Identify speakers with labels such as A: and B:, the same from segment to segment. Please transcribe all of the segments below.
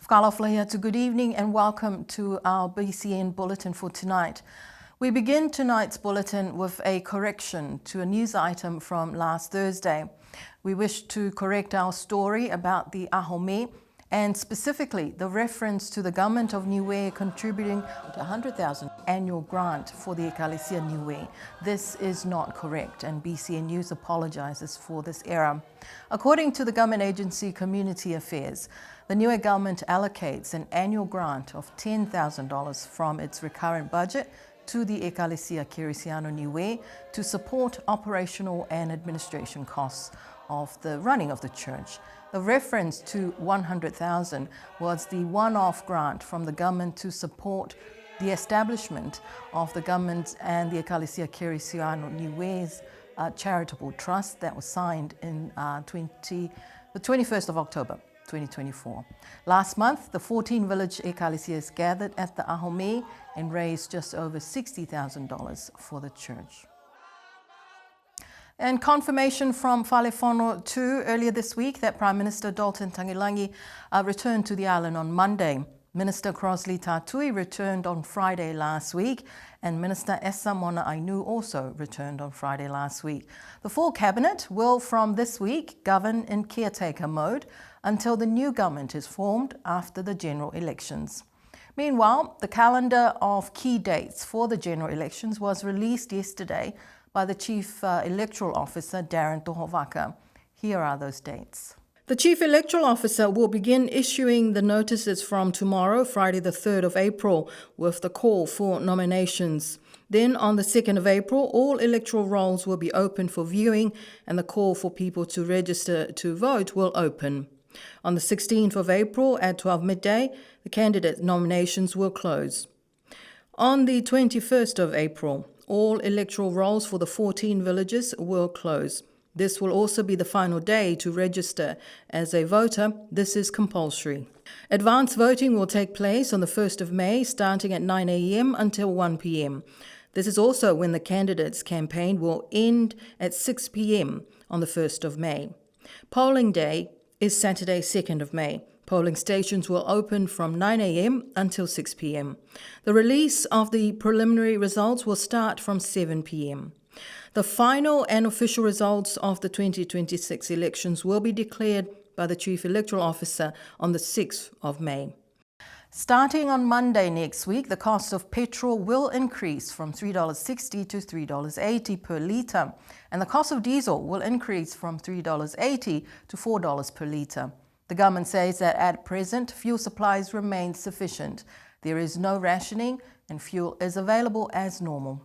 A: Whakalawhalahiatu, good evening and welcome to our BCN Bulletin for tonight. We begin tonight's bulletin with a correction to a news item from last Thursday. We wish to correct our story about the Ahome and specifically the reference to the government of Niue contributing to 100,000 annual grant for the Ekalesia Niue. This is not correct and BCN News apologizes for this error. According to the government agency Community Affairs, the Niue government allocates an annual grant of $10,000 from its recurrent budget to the Ekalesia Kirisiano Niue to support operational and administration costs of the running of the church. The reference to 100,000 was the one-off grant from the government to support the establishment of the government and the Ekalesia Kirisiano Niue's charitable trust that was signed in the 21st of October 2024. Last month, the 14 village Ekalesias gathered at the Ahome and raised just over $60,000 for the church. And confirmation from Whalefono too earlier this week that Prime Minister Dalton Tangilangi returned to the island on Monday. Minister Crossley Tatui returned on Friday last week, and Minister Esa Mona Ainu also returned on Friday last week. The full cabinet will from this week govern in caretaker mode until the new government is formed after the general elections. Meanwhile, the calendar of key dates for the general elections was released yesterday by the Chief Electoral Officer, Darren Tohovaka. Here are those dates. The Chief Electoral Officer will begin issuing the notices from tomorrow, Friday the 3rd of April, with the call for nominations. Then on the 2nd of April, all electoral rolls will be open for viewing and the call for people to register to vote will open. On the 16th of April at 12 midday, the candidate nominations will close. On the 21st of April, all electoral rolls for the 14 villages will close. This will also be the final day to register as a voter. This is compulsory. Advance voting will take place on the 1st of May, starting at 9 a.m. until 1 p.m. This is also when the candidates' campaign will end at 6 p.m. on the 1st of May. Polling day is Saturday, 2nd of May. Polling stations will open from 9 a.m. until 6 p.m. The release of the preliminary results will start from 7 p.m. The final and official results of the 2026 elections will be declared by the Chief Electoral Officer on the 6th of May. Starting on Monday next week, the cost of petrol will increase from $3.60 to $3.80 per litre, and the cost of diesel will increase from $3.80 to $4 per litre. The government says that at present, fuel supplies remain sufficient. There is no rationing and fuel is available as normal.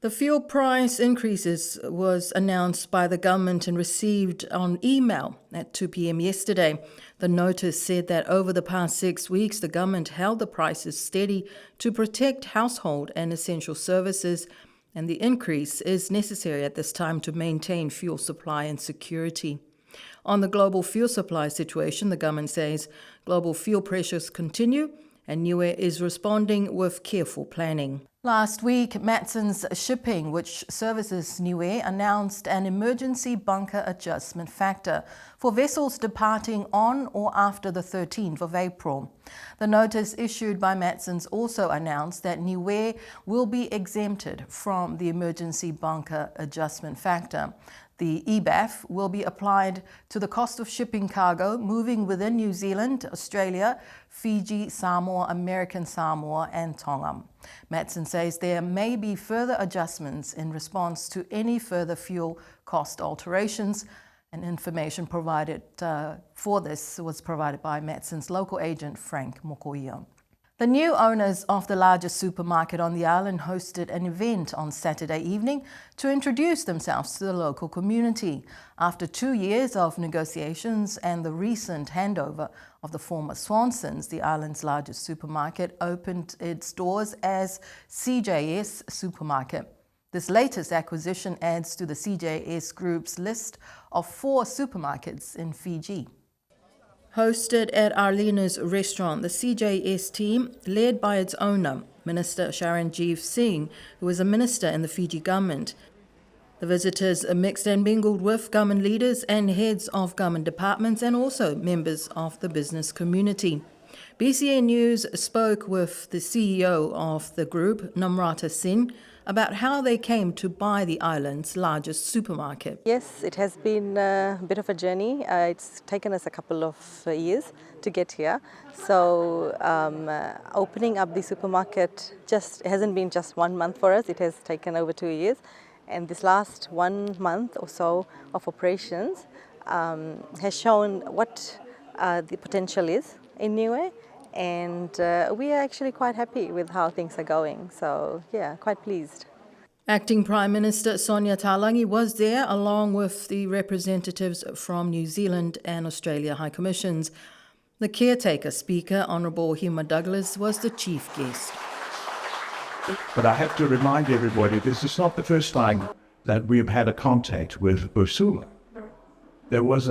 A: The fuel price increases was announced by the government and received on email at 2 p.m. yesterday. The notice said that over the past 6 weeks, the government held the prices steady to protect household and essential services, and the increase is necessary at this time to maintain fuel supply and security. On the global fuel supply situation, the government says global fuel pressures continue and Niue is responding with careful planning. Last week, Matson Shipping, which services Niue, announced an emergency bunker adjustment factor for vessels departing on or after the 13th of April. The notice issued by Matson's also announced that Niue will be exempted from the emergency bunker adjustment factor. The EBAF will be applied to the cost of shipping cargo moving within New Zealand, Australia, Fiji, Samoa, American Samoa and Tonga. Matson says there may be further adjustments in response to any further fuel cost alterations, and information provided for this was provided by Matson's local agent, Frank Mokoia. The new owners of the largest supermarket on the island hosted an event on Saturday evening to introduce themselves to the local community. After 2 years of negotiations and the recent handover of the former Swansons, the island's largest supermarket opened its doors as CJS Supermarket. This latest acquisition adds to the CJS Group's list of 4 supermarkets in Fiji. Hosted at Arlena's restaurant, the CJS team, led by its owner, Minister Charanjeev Singh, who is a minister in the Fiji government. The visitors mixed and mingled with government leaders and heads of government departments and also members of the business community. BCN News spoke with the CEO of the group, Namrata Singh, about how they came to buy the island's largest supermarket.
B: Yes, it has been a bit of a journey. It's taken us a couple of years to get here. So opening up the supermarket just hasn't been just 1 month for us. It has taken over 2 years. And this last 1 month or so of operations has shown what the potential is in Niue. And we are actually quite happy with how things are going. So yeah, quite pleased.
A: Acting Prime Minister Sonia Talangi was there along with the representatives from New Zealand and Australia High Commissions. The caretaker speaker, Honourable Hima Douglas, was the chief guest.
C: But I have to remind everybody, this is not the first time that we've had a contact with Ursula. There was,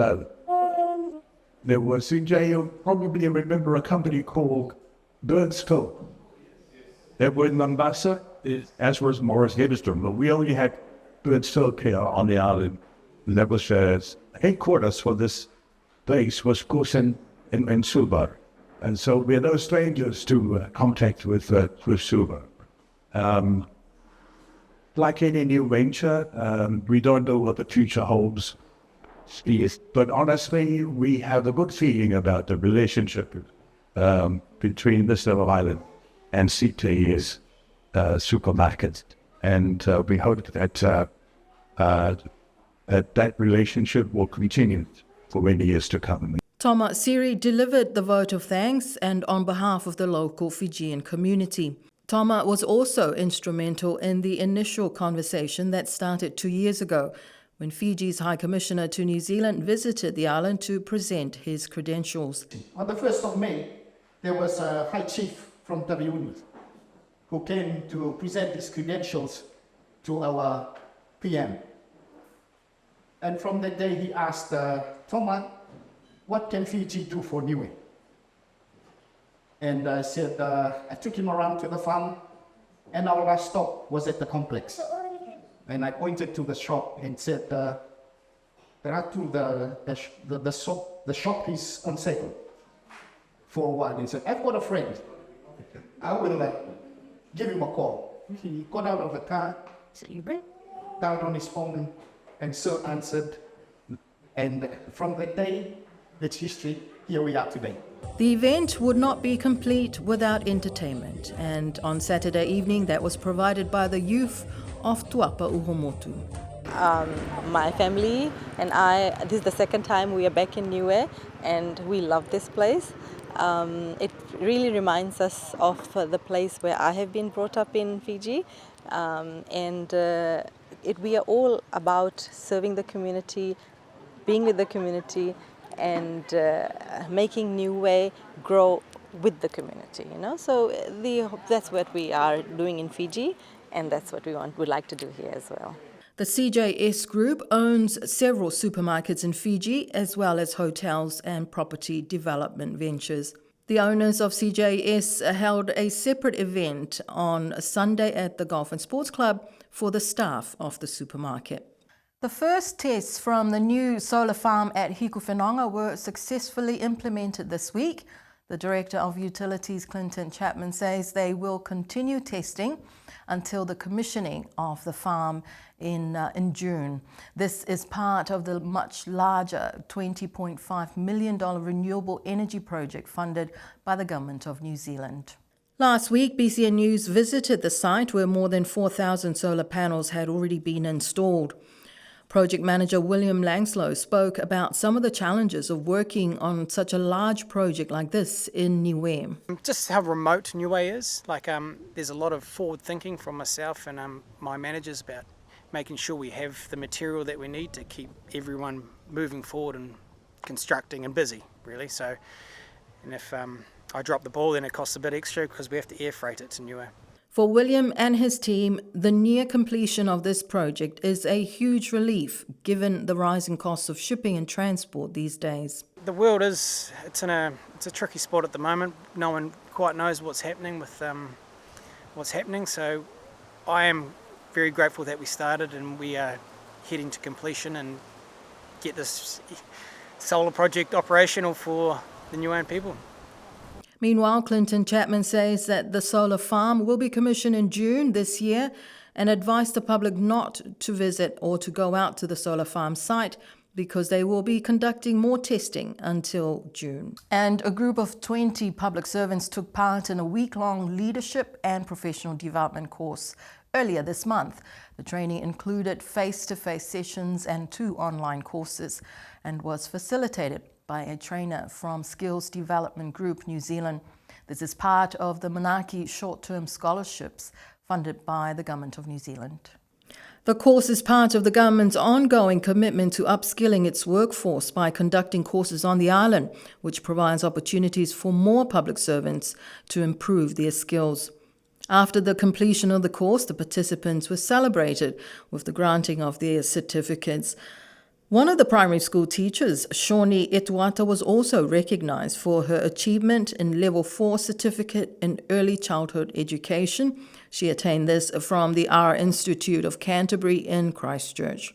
C: you probably remember a company called Birdsville. They were in Mombasa, as was Morris Heatherstone, but we only had Birdsville here on the island. And that was headquarters for this place was, of course, in Suva. And so we're no strangers to contact with Suva. Like any new venture, we don't know what the future holds. But honestly, we have a good feeling about the relationship between this little island and CJS Supermarket. And we hope that that relationship will continue for many years to come.
A: Toma Siri delivered the vote of thanks and on behalf of the local Fijian community. Toma was also instrumental in the initial conversation that started 2 years ago when Fiji's High Commissioner to New Zealand visited the island to present his credentials.
D: On the 1st of May, there was a High Chief from WU who came to present his credentials to our PM. And from that day, he asked Toma, what can Fiji do for Niue? And I said, I took him around to the farm, and our last stop was at the complex. And I pointed to the shop and said, Ratu, the shop is on sale for a while. He said, I've got a friend. I will give him a call. He got out of the car, down on his phone, and so answered. And from that day, it's history. Here we are today.
A: The event would not be complete without entertainment, and on Saturday evening that was provided by the youth of Tuapa Uhomotu.
B: My family and I, this is the second time we are back in Niue, and we love this place. It really reminds us of the place where I have been brought up in Fiji, we are all about serving the community, being with the community, and making Niue grow with the community. So that's what we are doing in Fiji, and that's what would like to do here as well.
A: The CJS Group owns several supermarkets in Fiji, as well as hotels and property development ventures. The owners of CJS held a separate event on Sunday at the Golf and Sports Club for the staff of the supermarket. The first tests from the new solar farm at Hikuwhenonga were successfully implemented this week. The Director of Utilities, Clinton Chapman, says they will continue testing until the commissioning of the farm in June. This is part of the much larger $20.5 million renewable energy project funded by the Government of New Zealand. Last week, BCN News visited the site where more than 4,000 solar panels had already been installed. Project Manager William Langslow spoke about some of the challenges of working on such a large project like this in Niue.
E: Just how remote Niue is. There's a lot of forward thinking from myself and my managers about making sure we have the material that we need to keep everyone moving forward and constructing and busy, really. So, and if I drop the ball, then it costs a bit extra because we have to air freight it to Niue.
A: For William and his team, the near completion of this project is a huge relief given the rising costs of shipping and transport these days.
E: The world it's a tricky spot at the moment. No one quite knows what's happening with what's happening. So I am very grateful that we started and we are heading to completion and get this solar project operational for the Niuean people.
A: Meanwhile, Clinton Chapman says that the solar farm will be commissioned in June this year and advised the public not to visit or to go out to the solar farm site because they will be conducting more testing until June. And a group of 20 public servants took part in a week-long leadership and professional development course earlier this month. The training included face-to-face sessions and 2 online courses and was facilitated by a trainer from Skills Development Group New Zealand. This is part of the Manaki short-term scholarships funded by the Government of New Zealand. The course is part of the government's ongoing commitment to upskilling its workforce by conducting courses on the island, which provides opportunities for more public servants to improve their skills. After the completion of the course, the participants were celebrated with the granting of their certificates. One of the primary school teachers, Shawnee Etuata, was also recognised for her achievement in Level 4 Certificate in Early Childhood Education. She attained this from the R Institute of Canterbury in Christchurch.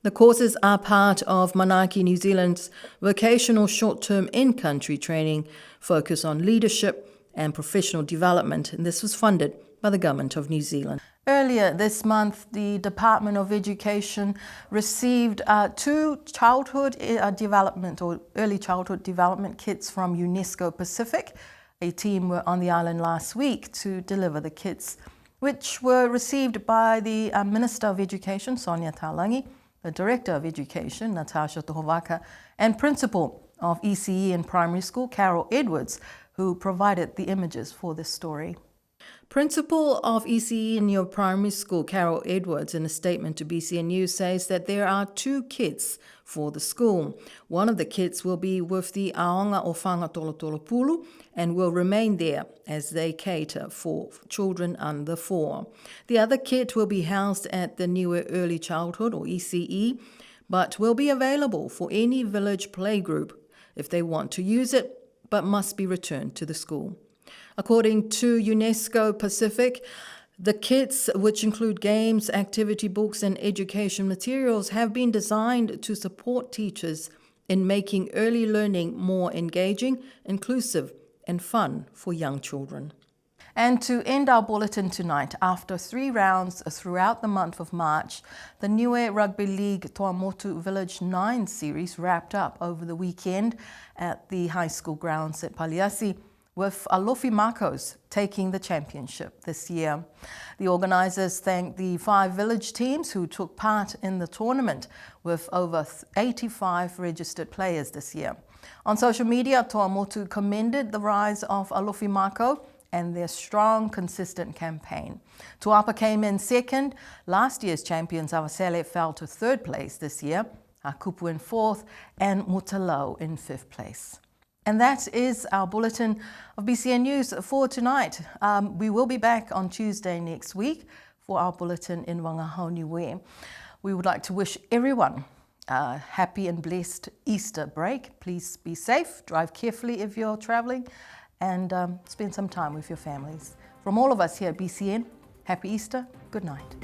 A: The courses are part of Manaki New Zealand's vocational short-term in-country training focus on leadership and professional development, and this was funded by the Government of New Zealand. Earlier this month, the Department of Education received 2 childhood development or early childhood development kits from UNESCO Pacific. A team were on the island last week to deliver the kits, which were received by the Minister of Education, Sonia Talangi, the Director of Education, Natasha Tohovaka, and Principal of ECE in Primary School, Carol Edwards, who provided the images for this story. Principal of ECE in your primary school, Carol Edwards, in a statement to BCN News says that there are 2 kits for the school. One of the kits will be with the Aonga o Whanga Tolotolopulu and will remain there as they cater for children under 4. The other kit will be housed at the Niue Early Childhood or ECE, but will be available for any village playgroup if they want to use it, but must be returned to the school. According to UNESCO Pacific, the kits, which include games, activity books, and education materials, have been designed to support teachers in making early learning more engaging, inclusive, and fun for young children. And to end our bulletin tonight, after 3 rounds throughout the month of March, the Niue Rugby League Tuamotu Village 9 series wrapped up over the weekend at the high school grounds at Paliasi, with Alofi Makos taking the championship this year. The organisers thanked the 5 village teams who took part in the tournament, with over 85 registered players this year. On social media, Tuamotu commended the rise of Alofi Mako and their strong, consistent campaign. Tuapa came in second. Last year's champions Avasele fell to 3rd place this year, Akupu in 4th, and Mutalau in 5th place. And that is our bulletin of BCN News for tonight. We will be back on Tuesday next week for our bulletin in Wangahau Niue. We would like to wish everyone a happy and blessed Easter break. Please be safe, drive carefully if you're travelling, and spend some time with your families. From all of us here at BCN, happy Easter, good night.